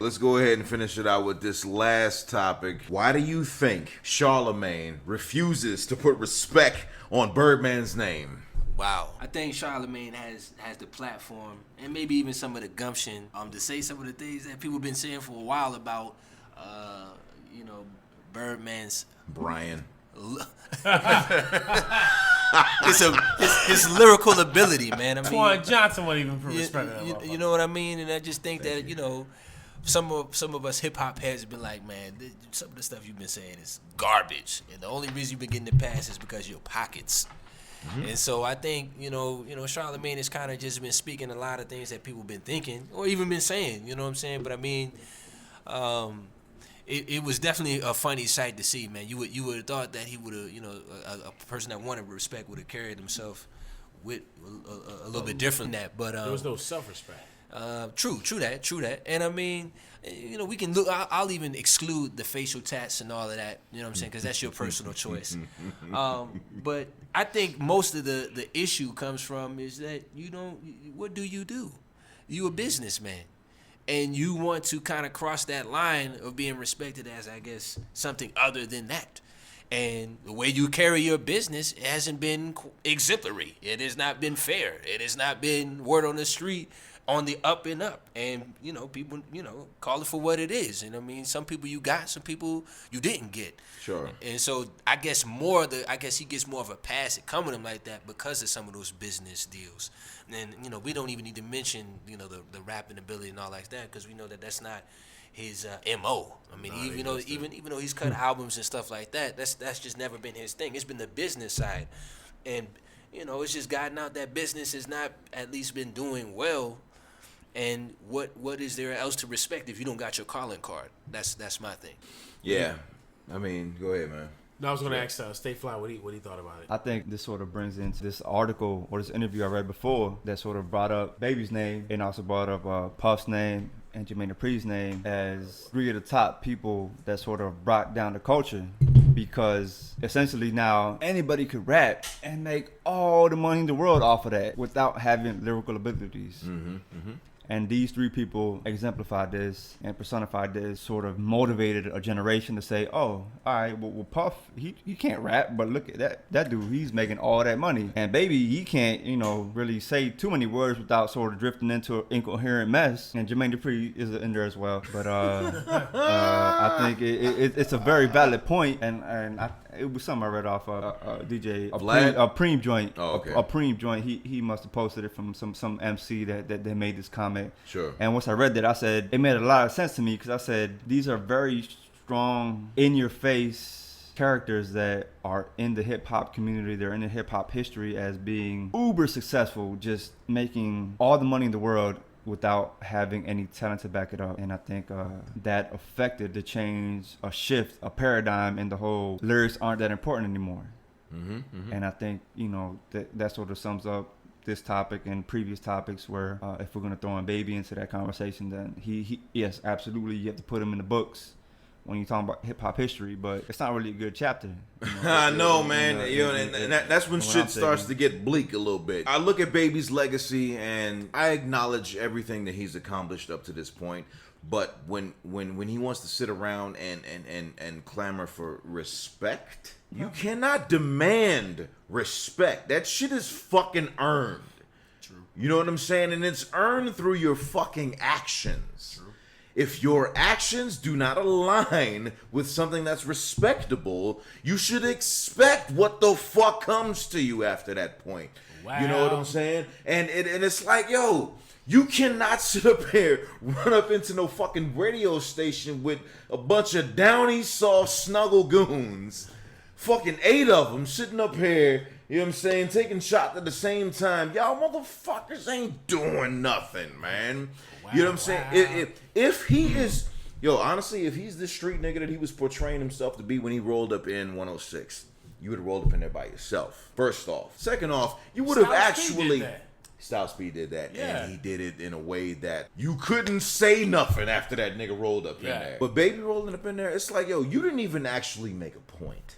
Let's go ahead and finish it out with this last topic. Why do you think Charlemagne refuses to put respect on Birdman's name? Wow. I think Charlemagne has the platform and maybe even some of the gumption to say some of the things that people have been saying for a while about, Birdman's... Brian. His lyrical ability, man. I mean, Twan Johnson wouldn't even put respect on that. You know what I mean? And I just think that, some of us hip hop heads have been like, man, some of the stuff you've been saying is garbage. And the only reason you've been getting it passed is because of your pockets. Mm-hmm. And so I think, Charlemagne has kind of just been speaking a lot of things that people have been thinking or even been saying, you know what I'm saying? But I mean, it was definitely a funny sight to see, man. You would have thought that he would have, a person that wanted respect would have carried himself with a little bit different than that. But there was no self-respect. True that. And I mean, we can look. I'll even exclude the facial tats and all of that. You know what I'm saying? Because that's your personal choice. But I think most of the issue comes from is that what do? You a businessman. And you want to kind of cross that line of being respected as, I guess, something other than that. And the way you carry your business hasn't been exemplary. It has not been fair. It has not been word on the street on the up and up. And, people, call it for what it is. And I mean, some people you got, some people you didn't get. Sure. And so I guess he gets more of a pass at coming to him like that because of some of those business deals. And, we don't even need to mention, the rapping ability and all like that because we know that that's not his MO. I mean, even though he's cut albums and stuff like that, that's just never been his thing. It's been the business side. And, it's just gotten out that business has not at least been doing well. And what is there else to respect if you don't got your calling card? That's my thing. Yeah. I mean, go ahead, man. No, I was going to ask Stay Fly what he thought about it. I think this sort of brings into this article or this interview I read before that sort of brought up Baby's name and also brought up Puff's name and Jermaine Dupri's name as three of the top people that sort of brought down the culture because essentially now anybody could rap and make all the money in the world off of that without having lyrical abilities. Mm-hmm, mm-hmm. And these three people exemplified this and personified this, sort of motivated a generation to say, oh, all right, well Puff, he can't rap, but look at that dude, he's making all that money. And Baby, he can't, really say too many words without sort of drifting into an incoherent mess. And Jermaine Dupri is in there as well. But I think it's a very valid point, and it was something I read off DJ a Preem joint. Oh, okay. A Preem joint. He must have posted it from some MC that they made this comment. Sure. And once I read that, I said it made a lot of sense to me because I said these are very strong, in-your-face characters that are in the hip hop community. They're in the hip hop history as being uber successful, just making all the money in the world without having any talent to back it up. And I think that affected the change, a shift, a paradigm in the whole lyrics aren't that important anymore. Mm-hmm, mm-hmm. And I think, that sort of sums up this topic and previous topics where if we're going to throw in Baby into that conversation, then he yes, absolutely, you have to put him in the books when you're talking about hip-hop history, but it's not really a good chapter. I know, man. And that's when shit starts to get bleak a little bit. I look at Baby's legacy, and I acknowledge everything that he's accomplished up to this point. But when he wants to sit around and clamor for respect, you cannot demand respect. That shit is fucking earned. True. You know what I'm saying? And it's earned through your fucking actions. True. If your actions do not align with something that's respectable, you should expect what the fuck comes to you after that point. Wow. You know what I'm saying? And it's like, yo, you cannot sit up here, run up into no fucking radio station with a bunch of downy soft snuggle goons, fucking 8 of them sitting up here, you know what I'm saying, taking shots at the same time. Y'all motherfuckers ain't doing nothing, man. Wow, you know what I'm saying? If he is, honestly, if he's the street nigga that he was portraying himself to be when he rolled up in 106, you would have rolled up in there by yourself, first off. Second off, you would have actually... Styles P did that, and he did it in a way that you couldn't say nothing after that nigga rolled up in there. But Baby rolling up in there, it's like, yo, you didn't even actually make a point.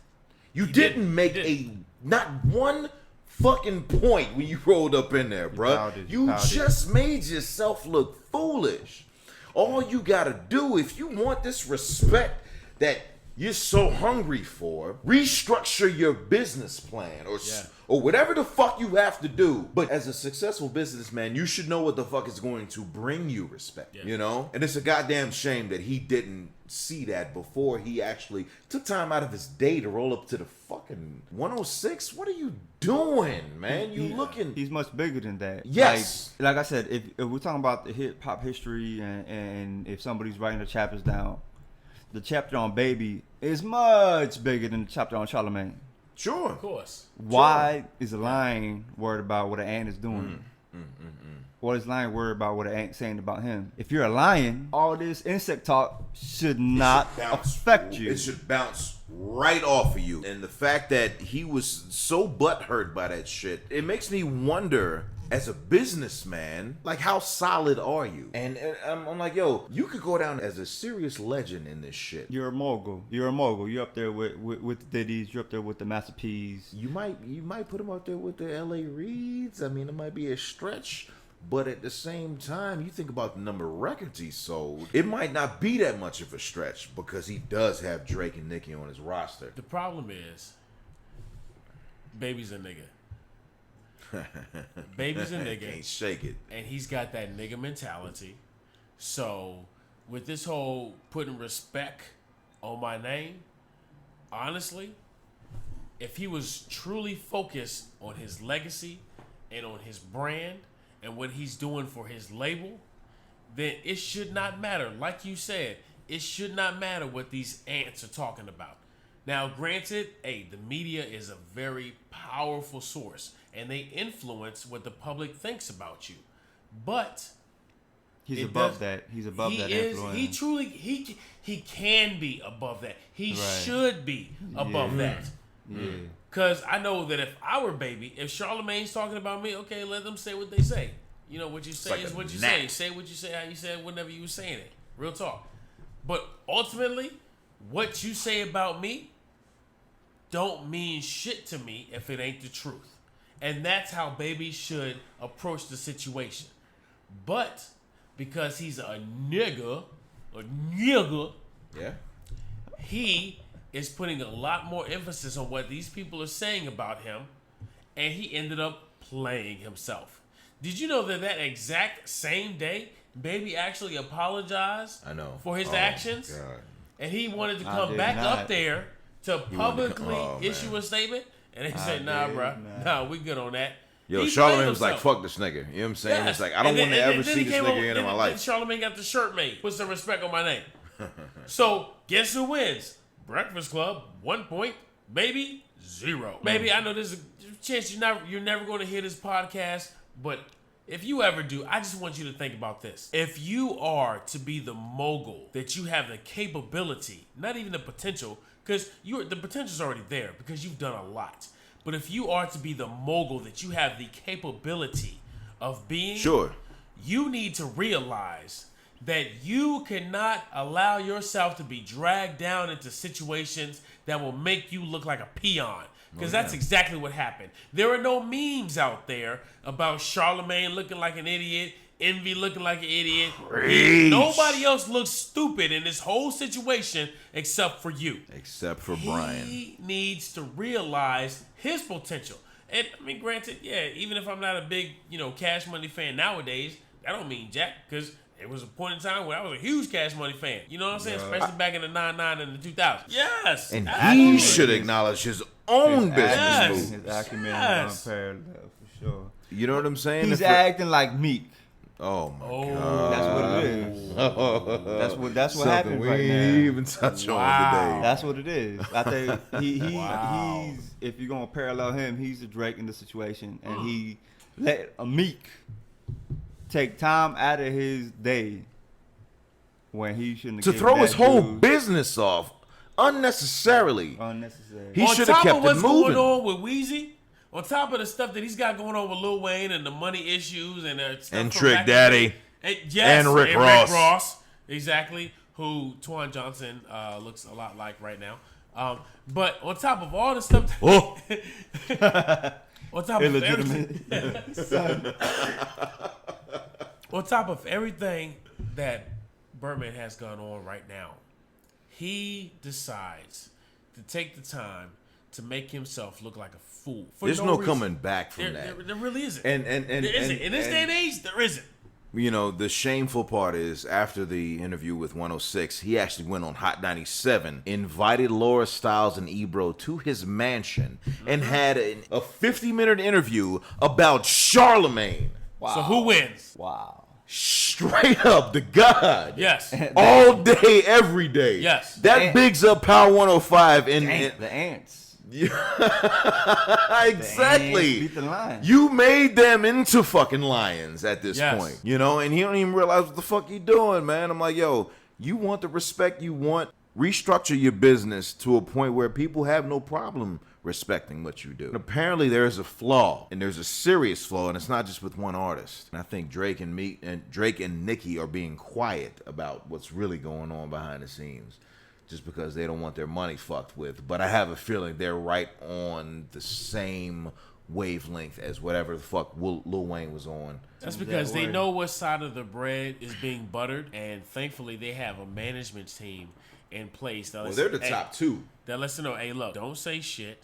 You didn't make not one fucking point when you rolled up in there, bro. You just made yourself look foolish. All you gotta do, if you want this respect that you're so hungry for, restructure your business plan or whatever the fuck you have to do. But as a successful businessman, you should know what the fuck is going to bring you respect, you know? And it's a goddamn shame that he didn't see that before he actually took time out of his day to roll up to the fucking 106. What are you doing, man? He's much bigger than that. Yes. Like I said, if we're talking about the hip hop history and if somebody's writing the chapters down, the chapter on Baby is much bigger than the chapter on Charlemagne. Sure. Of course. Why is a lion worried about what an ant is doing? What is lion worried about what an ant saying about him? If you're a lion, all this insect talk should not affect you. It should bounce right off of you. And the fact that he was so butthurt by that shit, it makes me wonder, as a businessman, like, how solid are you? And I'm like, yo, you could go down as a serious legend in this shit. You're a mogul. You're up there with the Diddy's. You're up there with the Master P's. You might put him up there with the L.A. Reeds. I mean, it might be a stretch. But at the same time, you think about the number of records he sold, it might not be that much of a stretch because he does have Drake and Nicki on his roster. The problem is, Baby's a nigga. Baby's a nigga. Can't shake it. And he's got that nigga mentality. So, with this whole putting respect on my name, honestly, if he was truly focused on his legacy and on his brand and what he's doing for his label, then it should not matter. Like you said, it should not matter what these ants are talking about. Now, granted, the media is a very powerful source, and they influence what the public thinks about you. But he's above that. He's above that influence. He truly he can be above that. He should be above that. Yeah. Because I know that if I were Baby, if Charlemagne's talking about me, okay, let them say what they say. You know, what you say is what you say. Say what you say, how you say it, whenever you were saying it. Real talk. But ultimately, what you say about me don't mean shit to me if it ain't the truth. And that's how Baby should approach the situation. But because he's a nigga, Yeah. he is putting a lot more emphasis on what these people are saying about him, and he ended up playing himself. Did you know that exact same day, Baby actually apologized for his actions? God. And he wanted to come back up there to publicly issue a statement, and they said, nah, bro, nah, we good on that. Yo, Charlemagne was like, fuck this nigga. You know what I'm saying? It's like, I don't want to ever see this nigga again in my life. Charlemagne got the shirt made. Put some respect on my name. So, guess who wins? Breakfast Club, 1 point. Baby, 0. Baby, I know there's a chance you're never going to hear this podcast, but if you ever do, I just want you to think about this. If you are to be the mogul, that you have the capability, not even the potential, because the potential's already there because you've done a lot. But if you are to be the mogul, that you have the capability of being, you need to realize that you cannot allow yourself to be dragged down into situations that will make you look like a peon. Because that's exactly what happened. There are no memes out there about Charlemagne looking like an idiot, Envy looking like an idiot. Nobody else looks stupid in this whole situation except for you. Except for Brian. He needs to realize his potential. And I mean, granted, even if I'm not a big, Cash Money fan nowadays, that don't mean jack, because it was a point in time where I was a huge Cash Money fan. You know what I'm saying? Especially back in the 99 and the 2000s. Yes. And he should acknowledge his own business moves. His acumen is unparalleled, for sure. You know what I'm saying? He's acting like Meek. Oh my God. That's what it is. That's what happened we right now. ain't even touch on today. That's what it is. I think he's, if you're gonna parallel him, he's the Drake in the situation, and he let a Meek take time out of his day when he shouldn't have to throw his whole business off unnecessarily. He should have kept it moving. On top of what's going on with Weezy, on top of the stuff that he's got going on with Lil Wayne and the money issues and Trick Daddy and Rick Ross, exactly, who Twan Johnson looks a lot like right now. But on top of all the stuff, on top of everything, on top of everything that Birdman has gone on right now, he decides to take the time to make himself look like a fool. There's no reason. coming back from that. There really isn't. And there isn't. In this day and age, there isn't. You know, the shameful part is after the interview with 106, he actually went on Hot 97, invited Laura Stiles and Ebro to his mansion, and had a 50-minute interview about Charlemagne. Wow. So who wins? Wow. Straight up to God. Yes. All day, every day. Yes. That bigs up Power 105 and The ants. exactly. Beat the lions. You made them into fucking lions at this Yes. point, you know, and he don't even realize what the fuck you doing, man. I'm like, yo, you want the respect you want, restructure your business to a point where people have no problem respecting what you do. And apparently there's a flaw, and there's a serious flaw, and it's not just with one artist. And I think Drake and Nicki are being quiet about what's really going on behind the scenes, just because they don't want their money fucked with. But I have a feeling they're right on the same wavelength as whatever the fuck Lil Wayne was on. That's because they know what side of the bread is being buttered, and thankfully they have a management team in place. Well, they're the top two. That lets them know, hey, look, don't say shit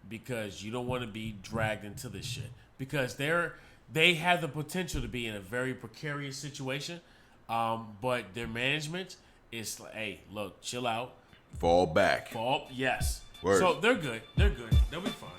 because you don't want to be dragged into this shit. Because they have the potential to be in a very precarious situation, but their management is like, hey, look, chill out. Fall back. Yes. Word. So they're good. They're good. They'll be fine.